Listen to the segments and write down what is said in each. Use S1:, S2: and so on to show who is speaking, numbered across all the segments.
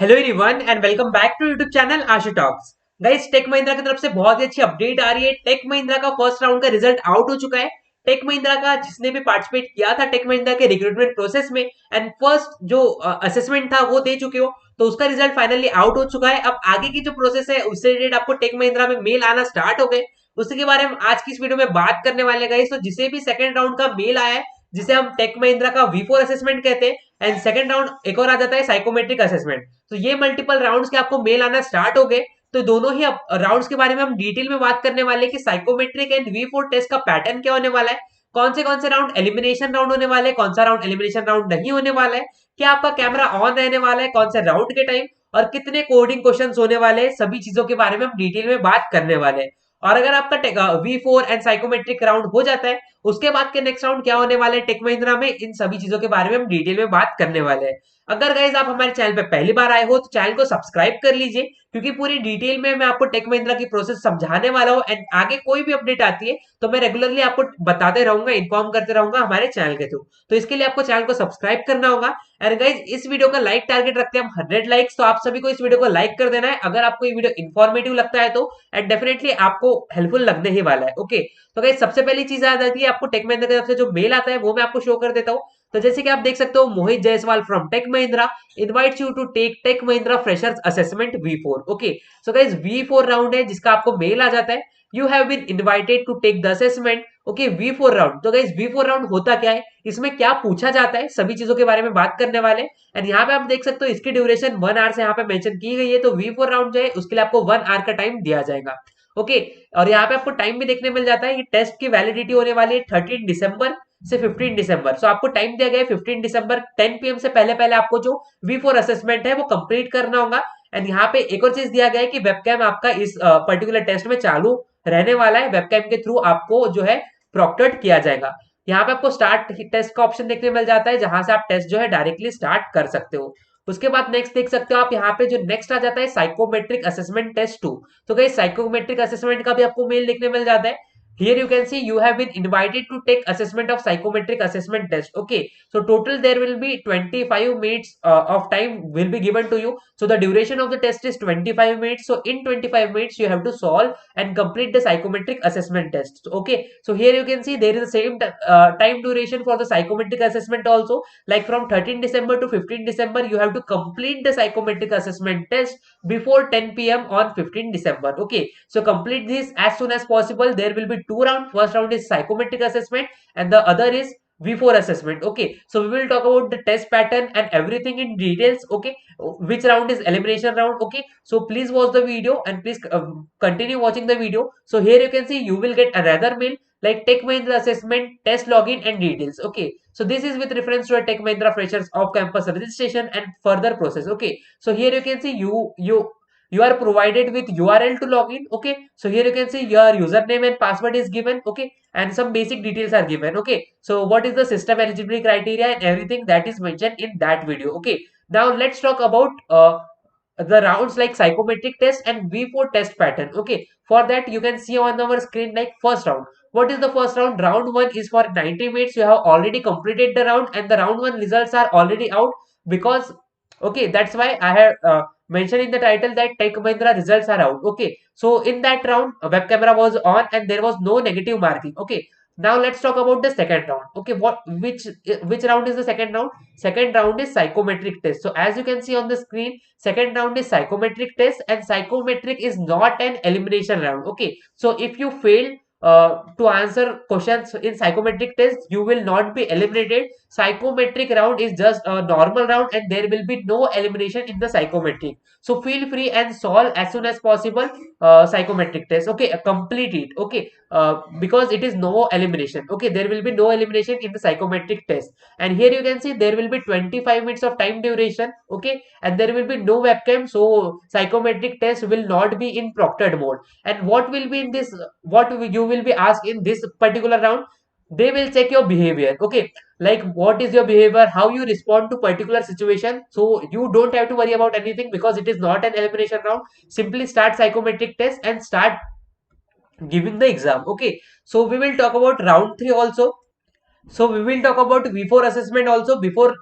S1: Hello everyone and welcome back to YouTube channel Ashu talks. Guys, Tech Mahindra की तरफ से बहुत ही अच्छी अपडेट आ रही है। टेक महिंद्रा का फर्स्ट राउंड का रिजल्ट आउट हो चुका है। टेक महिंद्रा का जिसने भी पार्टिसिपेट किया था टेक महिंद्रा के रिक्रूटमेंट प्रोसेस में एंड फर्स्ट जो असेसमेंट था वो दे चुके हो, तो उसका रिजल्ट फाइनली आउट हो चुका है। अब आगे की जो प्रोसेस है उससे रिलेटेड आपको टेक महिंद्रा में मेल आना स्टार्ट हो गए, उसी के बारे में आज की इस वीडियो में बात करने वाले हैं। गाइस, तो जिसे भी सेकंड राउंड का मेल आया है, जिसे हम टेक महिंद्रा का V4 असेसमेंट कहते हैं, एंड सेकंड राउंड एक और आ जाता है साइकोमेट्रिक असेसमेंट। तो ये मल्टीपल राउंड्स के आपको मेल आना स्टार्ट हो गए। तो दोनों ही राउंड्स के बारे में हम डिटेल में बात करने वाले हैं कि साइकोमेट्रिक एंड V4 टेस्ट का पैटर्न क्या होने वाला है, कौन से राउंड एलिमिनेशन राउंड होने वाले हैं, कौन सा राउंड एलिमिनेशन राउंड नहीं होने वाला है, क्या आपका कैमरा ऑन रहने वाला है कौन से राउंड के टाइम, और कितने कोडिंग क्वेश्चंस होने वाले हैं, सभी चीजों के बारे में हम डिटेल में बात करने वाले हैं। और अगर आपका V4 एंड साइकोमेट्रिक राउंड हो जाता है, उसके बाद के नेक्स्ट राउंड क्या होने वाले हैं टेक महिंद्रा में, इन सभी चीजों के बारे में हम डिटेल में बात करने वाले हैं। अगर गाइज आप हमारे चैनल पे पहली बार आए हो तो चैनल को सब्सक्राइब कर लीजिए, क्योंकि पूरी डिटेल में मैं आपको टेक महिंद्रा की प्रोसेस समझाने वाला हूँ। एंड आगे कोई भी अपडेट आती है तो मैं रेगुलरली आपको बताते रहूंगा, इन्फॉर्म करते रहूंगा हमारे चैनल के थ्रू। तो इसके लिए आपको चैनल को सब्सक्राइब करना होगा। एंड गाइज, इस वीडियो का लाइक टारगेट रखते हैं हम 100 लाइक्स, तो आप सभी को इस वीडियो को लाइक कर देना है अगर आपको ये वीडियो इन्फॉर्मेटिव लगता है तो, एंड डेफिनेटली आपको हेल्पफुल लगने ही वाला है। ओके, तो गाइज सबसे पहली चीज आ जाती है, आपको टेक महिंद्रा की तरफ से जो मेल आता है वो मैं आपको शो कर देता हूँ। तो जैसे कि आप देख सकते हो, Mohit Jaiswal from tech Mahindra invites you to take tech Mahindra freshers assessment V4। Okay, so guys V4 round है जिसका आपको मेल आ जाता है, you have been invited to take the assessment. Okay, V4 round. तो गाइस V4 राउंड होता क्या है, इसमें क्या पूछा जाता है, सभी चीजों के बारे में बात करने वाले। एंड यहाँ पे आप देख सकते हो इसकी ड्यूरेशन 1 आवर से यहाँ पे मेंशन की गई है। तो V4 राउंड जो है उसके लिए आपको 1 आवर का टाइम दिया जाएगा। ओके, और यहाँ पे आपको टाइम भी देखने मिल जाता है, ये टेस्ट की वैलिडिटी होने वाली है 13 दिसंबर से 15 दिसंबर। सो आपको टाइम दिया गया है 15 दिसंबर 10 PM से पहले पहले आपको जो V4 असेसमेंट है वो कंप्लीट करना होगा। एंड यहाँ पे एक और चीज दिया गया है कि वेबकैम आपका इस पर्टिकुलर टेस्ट में चालू रहने वाला है, वेबकैम के थ्रू आपको जो है प्रोक्टर्ड किया जाएगा। यहाँ पे आपको स्टार्ट टेस्ट का ऑप्शन देखने मिल जाता है, जहां से आप टेस्ट जो है डायरेक्टली स्टार्ट कर सकते हो। उसके बाद नेक्स्ट देख सकते हो आप, यहाँ पे जो नेक्स्ट आ जाता है साइकोमेट्रिक असेसमेंट टेस्ट 2। तो गाइस साइकोमेट्रिक असेसमेंट का भी आपको मेल देखने मिल जाता है। Here you can see you have been invited to take assessment of psychometric assessment test. Okay, so total there will be 25 minutes of time will be given to you. So the duration of the test is 25 minutes. So in 25 minutes you have to solve and complete the psychometric assessment test. Okay, so here you can see there is the same time duration for the psychometric assessment also. Like from 13 December to 15 December you have to complete the psychometric assessment test before 10 PM on 15 December. Okay, so complete this as soon as possible. There will be two rounds. First round is psychometric assessment and the other is V4 assessment. Okay, so we will talk about the test pattern and everything in details. Okay, which round is elimination round. Okay, so please watch the video and please continue watching the video. So here you can see you will get another mail like Tech Mahindra assessment test login and details. Okay, so this is with reference to a Tech Mahindra freshers off campus registration and further process. Okay, so here you can see you are provided with URL to login. Okay, so here you can see your username and password is given. Okay, and some basic details are given. Okay, so what is the system eligibility criteria and everything that is mentioned in that video. Okay, now let's talk about the rounds like psychometric test and V4 test pattern. Okay, for that you can see on our screen like first round. What is the first round? Round 1 is for 90 minutes. You have already completed the round and the round 1 results are already out, because okay, that's why I have mentioned in the title that Tech Mahindra results are out. Okay, so in that round a web camera was on and there was no negative marking. Okay, now let's talk about the second round. Okay, which round is the second round? Second round is psychometric test. So as you can see on the screen, second round is psychometric test and psychometric is not an elimination round. Okay, so if you fail to answer questions in psychometric test, you will not be eliminated. Psychometric round is just a normal round and there will be no elimination in the psychometric. So feel free and solve as soon as possible psychometric test. Okay, complete it. Okay, because it is no elimination. Okay, there will be no elimination in the psychometric test. And here you can see there will be 25 minutes of time duration. Okay, and there will be no webcam, so psychometric test will not be in proctored mode. And what will be in this, you will be asked in this particular round, they will check your behavior. Okay, like what is your behavior, how you respond to particular situation. So you don't have to worry about anything because it is not an elimination round. Simply start psychometric test and start giving the exam. Okay, so we will talk about round 3 also. So we will talk about V4 assessment also before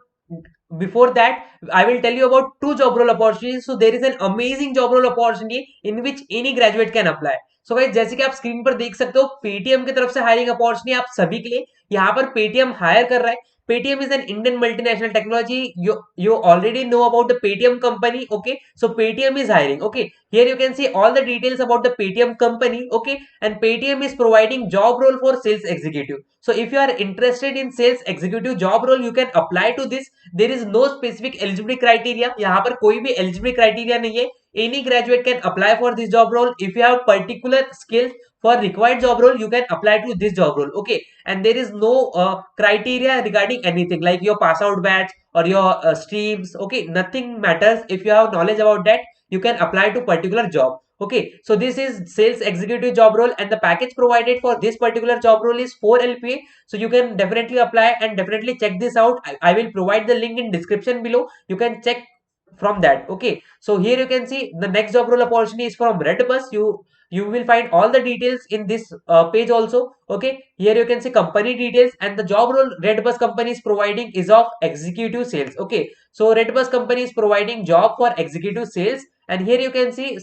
S1: before that, I will tell you about two job role opportunities. So there is an amazing job role opportunity in which any graduate can apply. So guys, जैसे कि आप screen पर देख सकते हो, Paytm की तरफ से हायरिंग अपॉर्चुनिटी आप सभी के लिए। यहाँ पर पेटीएम हायर कर रहा है। Paytm is an Indian multinational technology. You already know about the Paytm company. Okay, so Paytm is hiring. Okay, here you can see all the details about the Paytm company. Okay, and Paytm is providing job role for sales executive. So if you are interested in sales executive job role, you can apply to this. There is no specific eligibility criteria. यहाँ पर कोई भी eligibility criteria नहीं है. Any graduate can apply for this job role. If you have particular skills for required job role, you can apply to this job role. Okay, and there is no criteria regarding anything like your pass out batch or your streams. Okay, nothing matters. If you have knowledge about that, you can apply to particular job. Okay, so this is sales executive job role, and the package provided for this particular job role is 4 LPA. So you can definitely apply and definitely check this out. I will provide the link in description below. You can check from that. Okay, so here you can see the next job role opportunity is from Redbus. You will find all the details in this page also. Okay, here you can see company details, and the job role Redbus company is providing is of executive sales. Okay, so Redbus company is providing job for executive sales, and here you can see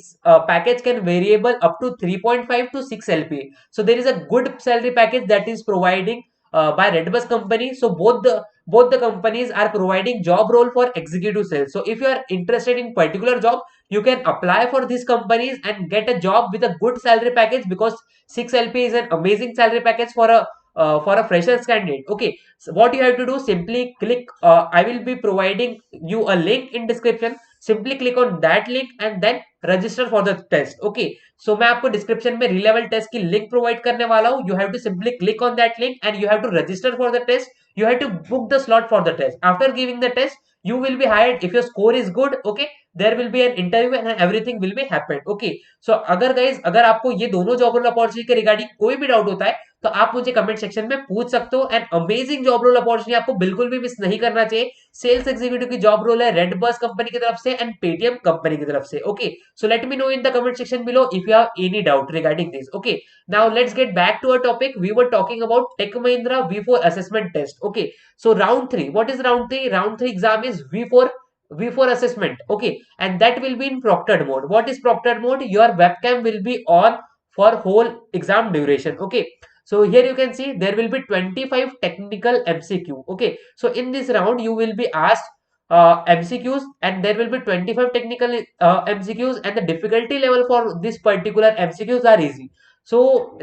S1: package can variable up to 3.5 to 6 LPA. So there is a good salary package that is providing by Redbus company. So both the companies are providing job role for executive sales. So if you are interested in particular job, you can apply for these companies and get a job with a good salary package, because 6 LP is an amazing salary package for a freshers candidate. Okay, so what you have to do, simply click, I will be providing you a link in description. Simply click on that link and then register for the test. Okay, so मैं आपको description में Relevel test की link provide करने वाला हूँ. You have to simply click on that link and you have to register for the test. You have to book the slot for the test. After giving the test, you will be hired. If your score is good, okay, there will be an interview and everything will be happened. Okay, so अगर guys, अगर आपको ये दोनों job role opportunity के regarding कोई भी doubt होता है, तो आप मुझे कमेंट सेक्शन में पूछ सकते हो. And amazing job role opportunity आपको बिल्कुल भी मिस नहीं करना चाहिए. सेल्स एग्जीक्यूटिव की जॉब रोल है रेडबस कंपनी की तरफ से एंड पेटीएम कंपनी की तरफ से. Okay, so let me know in the comment section below if you have any doubt regarding this. Okay, now let's get back to our topic. We were talking about Tech Mahindra V4 assessment test. Okay, so round 3, what is round 3? Round 3 exam is V4 assessment. Okay, and that will be in proctored mode. What is proctored mode? Your webcam will be on for whole exam duration. Okay, so here you can see there will be 25 technical MCQ. Okay, so in this round you will be asked MCQs, and there will be 25 technical MCQs, and the difficulty level for this particular MCQs are easy. So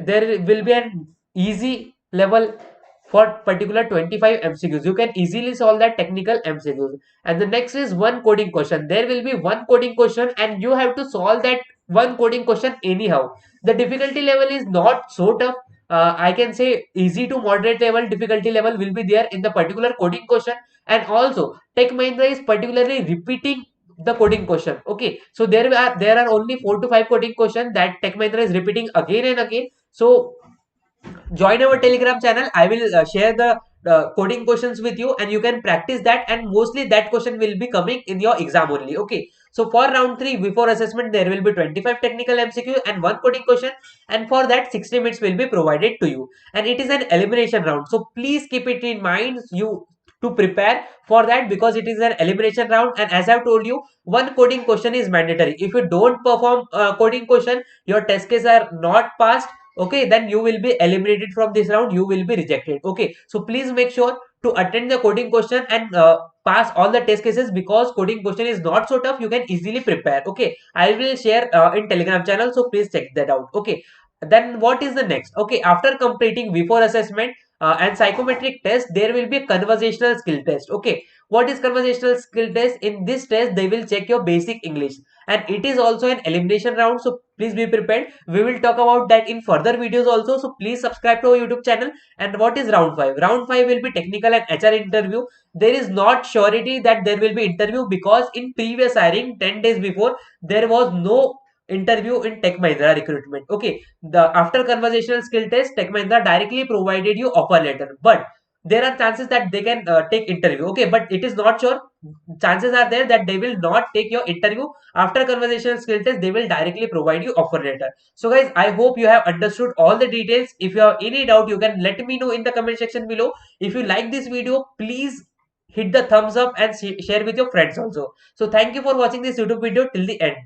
S1: there will be an easy level for particular 25 MCQs. You can easily solve that technical MCQs. And the next is one coding question. There will be one coding question and you have to solve that one coding question anyhow. The difficulty level is not so tough. I can say easy to moderate level difficulty level will be there in the particular coding question. And also Tech Mahindra is particularly repeating the coding question. Okay, so there are only 4 to 5 coding questions that Tech Mahindra is repeating again and again. So join our Telegram channel. I will share the coding questions with you, and you can practice that, and mostly that question will be coming in your exam only. Okay, so for round 3 before assessment there will be 25 technical MCQ and one coding question, and for that 60 minutes will be provided to you, and it is an elimination round. So please keep it in mind you to prepare for that, because it is an elimination round. And as I've told you, one coding question is mandatory. If you don't perform coding question, your test case are not passed. Okay, then you will be eliminated from this round. You will be rejected. Okay, so please make sure to attend the coding question and pass all the test cases, because coding question is not so tough. You can easily prepare. Okay, I will share in Telegram channel, so please check that out. Okay, then what is the next? Okay, after completing V4 assessment and psychometric test, there will be a conversational skill test. Okay, what is conversational skill test? In this test they will check your basic English, and it is also an elimination round, so please be prepared. We will talk about that in further videos also, so please subscribe to our YouTube channel. And what is round 5? Round 5 will be technical and HR interview. There is not surety that there will be interview, because in previous hiring 10 days before there was no interview in Tech Mahindra recruitment. Okay, the after conversational skill test Tech Mahindra directly provided you offer letter, but there are chances that they can take interview. Okay, but it is not sure. Chances are there that they will not take your interview. After conversational skill test they will directly provide you offer letter. So guys, I hope you have understood all the details. If you have any doubt, you can let me know in the comment section below. If you like this video, please hit the thumbs up and share with your friends also. So thank you for watching this YouTube video till the end.